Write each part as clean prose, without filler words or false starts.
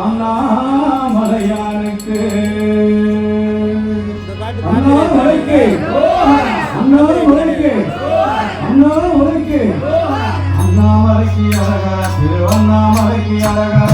அண்ணாமலையானுக்கு அண்ணாமலைக்கு அண்ணாமலைக்கு அண்ணாமலைக்கு அண்ணாமலைக்கு அழகா திருவண்ணாமலைக்கு அழகா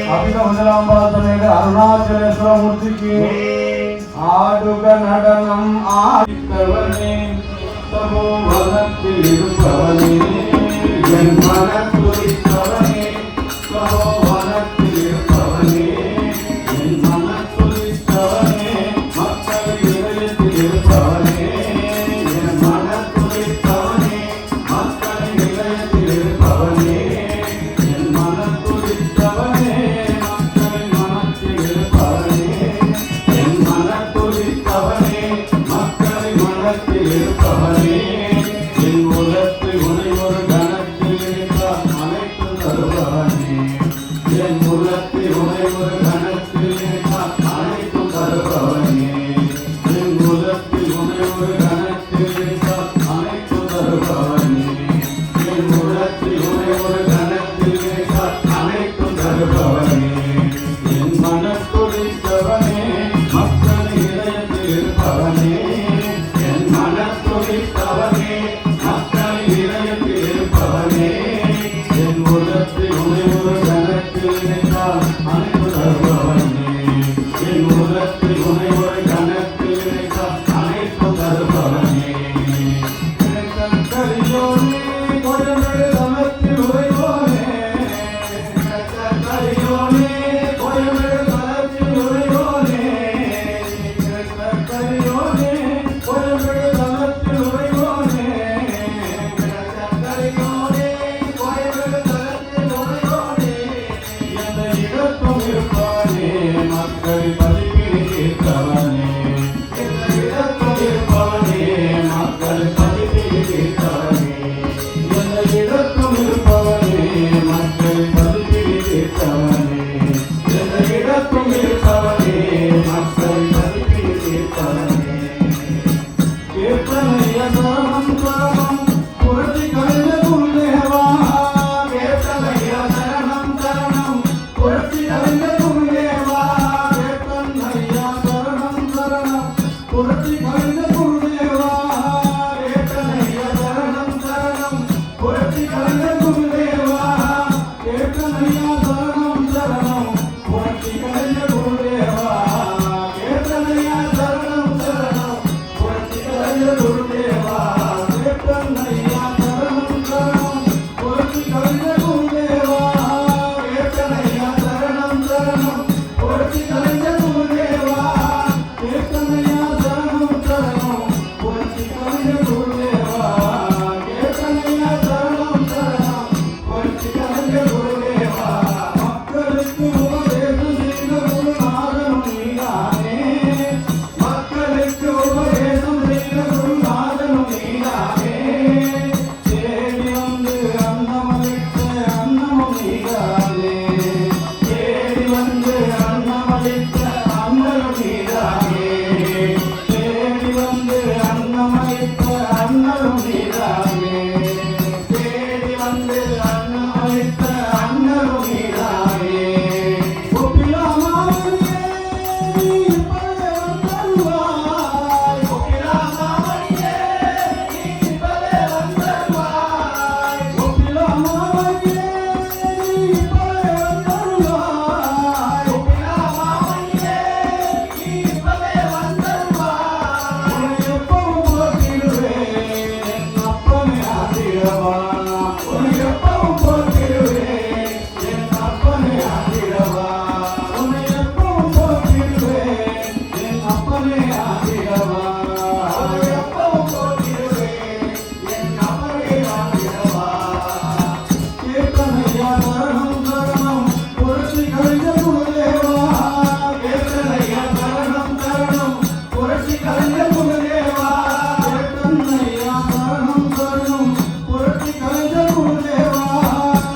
அபித முதலாம்பாசமேத அருணாச்சலேஸ்வர மூர்த்திக்கு ஆடுக நடனம் ஆடித்தவனே தமோ வனத்தில் இருப்பவனே என் மனத்துரித்தவனே தமோ வனத்தில் இருப்பவனே என் மனத்துரித்தவனே மக்கள் இதயத்தில் இருப்பவனே என் மனத்துரித்தவனே மக்கள் இதயத்தில் இருப்பவனே என் மனத்துரித்தவனே மக்கள் மனத்தில் இருப்பவனே என் மனத்துரித்தவனே மக்கள் மனத்தில் இருப்பவனே என் உலகத்தை உனை ஒரு கணத்தில் நினைத்தால் அனைத்து தருபவனே என் உலகத்தை உனை ஒரு கணத்தில் நினைத்தால் அனைத்து தருபவனே என் உலகத்தை உனை ஒரு கணத்தில் நினைத்தால் அனைத்து தருபவனே என் உலகத்தை உனை ஒரு கணத்தில் நினைத்தால் அனைத்து தருபவனே என் மனத்துடித்தவனே மக்கள் இதயத்தில் இருப்பவனே என் மனத்துடித்தவனே மக்கள் இதயத்தில் இருப்பவனே என் உலகத்தை உனை ஒரு கணத்தில் நினைத்தால் அனைத்து தருபவனே என் உலகத்தை உனை ஒரு கணத்தில் நினைத்தால் அனைத்து தருபவனே கரியோனே கோயம்பேடு தமத்தில் உரையோனே கரியோனே கோயம்பேடு தமத்தில் உரையோனே கரியோனே கோயம்பேடு தமத்தில் உரையோனே கரியோனே கோயம்பேடு தமத்தில் உரையோனே எந்த இடத்தும் இருப்பவனே மக்கள் பதிப்பில் தீர்த்தவனே எந்த இடத்தும் இருப்பவனே மக்கள் பதிப்பில் தீர்த்தவனே எந்த இடத்தும் இருப்பவனே மக்கள் பதிப்பில் தீர்த்தவனே எந்த இடத்தும் இருப்பவனே மக்கள் பதிப்பில் தீர்த்தவனே கீர்த்தனைய சரணம் சரணம் புரட்சி கலைஞ குருதேவா கீர்த்தனைய சரணம் சரணம் புரட்சி கலைஞ குருதேவா கீர்த்தனைய சரணம் சரணம் புரட்சி கலைஞ குருதேவா கீர்த்தனைய சரணம் சரணம் புரட்சி கலைஞ குருதேவா கீர்த்தனைய சரணம் சரணம் புரட்சி கலைஞ குருதேவா கீர்த்தனைய சரணம் சரணம் புரட்சி கலைஞ குருதேவா கீர்த்தனைய சரணம் சரணம் புரட்சி கலைஞ குருதேவா கீர்த்தனைய சரணம் சரணம் புரட்சி கலைஞ குருதேவா கீர்த்தனைய சரணம் சரணம் புரட்சி கலைஞ குருதேவா கீர்த்தனைய சரணம் சரணம் புரட்சி கலைஞ குருதேவா மக்களுக்கு உபதேசம் செய்த குருநாதனும் நீதானே மக்களுக்கு உபதேசம் செய்த குருநாதனும் நீதானே தேடி வந்து அன்னமளித்த அன்னமும் நீதானே தேடி வந்து அன்னமளித்த அன்னமும் நீதானே தேடி வந்து அன்னமளித்த அன்னமும் நீதானே தேடி வந்து அன்னமளித்த அன்னமும் நீதானே ஒப்பிலாமாவணியே நீ இப்பவே வந்தருவாய் ஒப்பிலாமாவணியே நீ இப்பவே வந்தருவாய் ஒப்பிலாமாவணியே நீ இப்பவே வந்தருவாய் ஒப்பிலாமாவணியே நீ இப்பவே வந்தருவாய் உன்னை எப்பவும் போற்றிடுவேன் என் அப்பனே ஆதிரவா உன்னை எப்பவும் போற்றிடுவேன் என் அப்பனே ஆதிரவா உன்னை எப்பவும் போற்றிடுவேன் என் அப்பனே ஆதிரவா உன்னை எப்பவும் போற்றிடுவேன் என் அப்பனே ஆதிரவா கீர்த்தனையா சரணம் சரணம் புரட்சி கலைஞ குருதேவா கீர்த்தனையா சரணம் சரணம் புரட்சி கலைஞ குருதேவா கீர்த்தனையா சரணம் சரணம் புரட்சி கலைஞ குருதேவா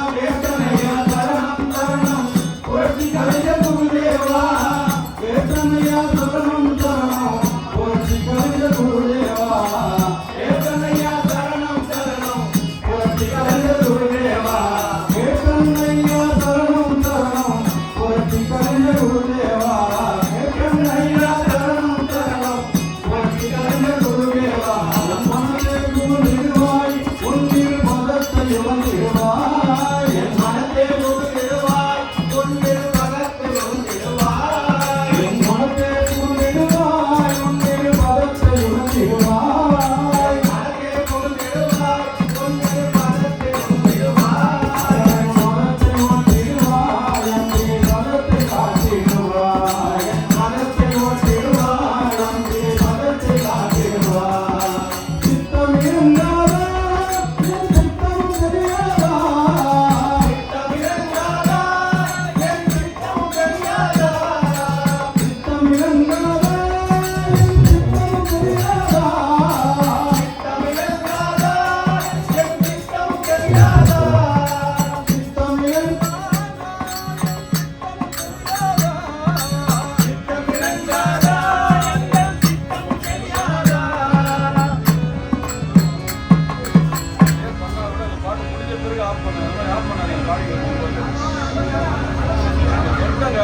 கீர்த்தனையா சரணம் சரணம் புரட்சி கலைஞ குருதேவா கீர்த்தனையா சரணம் சரணம் புரட்சி கலைஞ குருதேவா கீர்த்தனையா சரணம் சரணம் புரட்சி கலைஞ குருதேவா கீர்த்தனையா சரணம் சரணம் புரட்சி கலைஞ குருதேவா கீர்த்தனையா சரணம் சரணம் புரட்சி கலைஞ குருதேவா மனதே குருவாய் உன்னில் மதத்தை வந்திடுவாய் என் மனதே குருவாய் உன்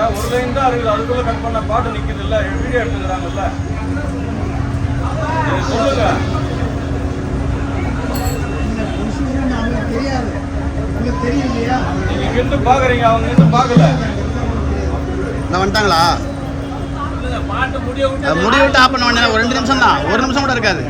ஒரு லைன் தான் இருக்குது, அதுக்குள்ள கட் பண்ண பாட்டு நிக்குது இல்ல, வீடியோ எடுத்துக்கிறாங்கல்ல. சொல்லுங்க. தெரியாது, உங்களுக்கு தெரியும் இல்லையா? நீங்க இங்க இருந்து பாக்குறீங்க, அவங்க இருந்து பாக்கல. நான் வந்துட்டாங்களா? பாட்டு முடிய விட்டு ஆஃப் பண்ண வேண்டிய ஒரு 2 நிமிஷம் தான், 1 நிமிஷம் கூட இருக்காது.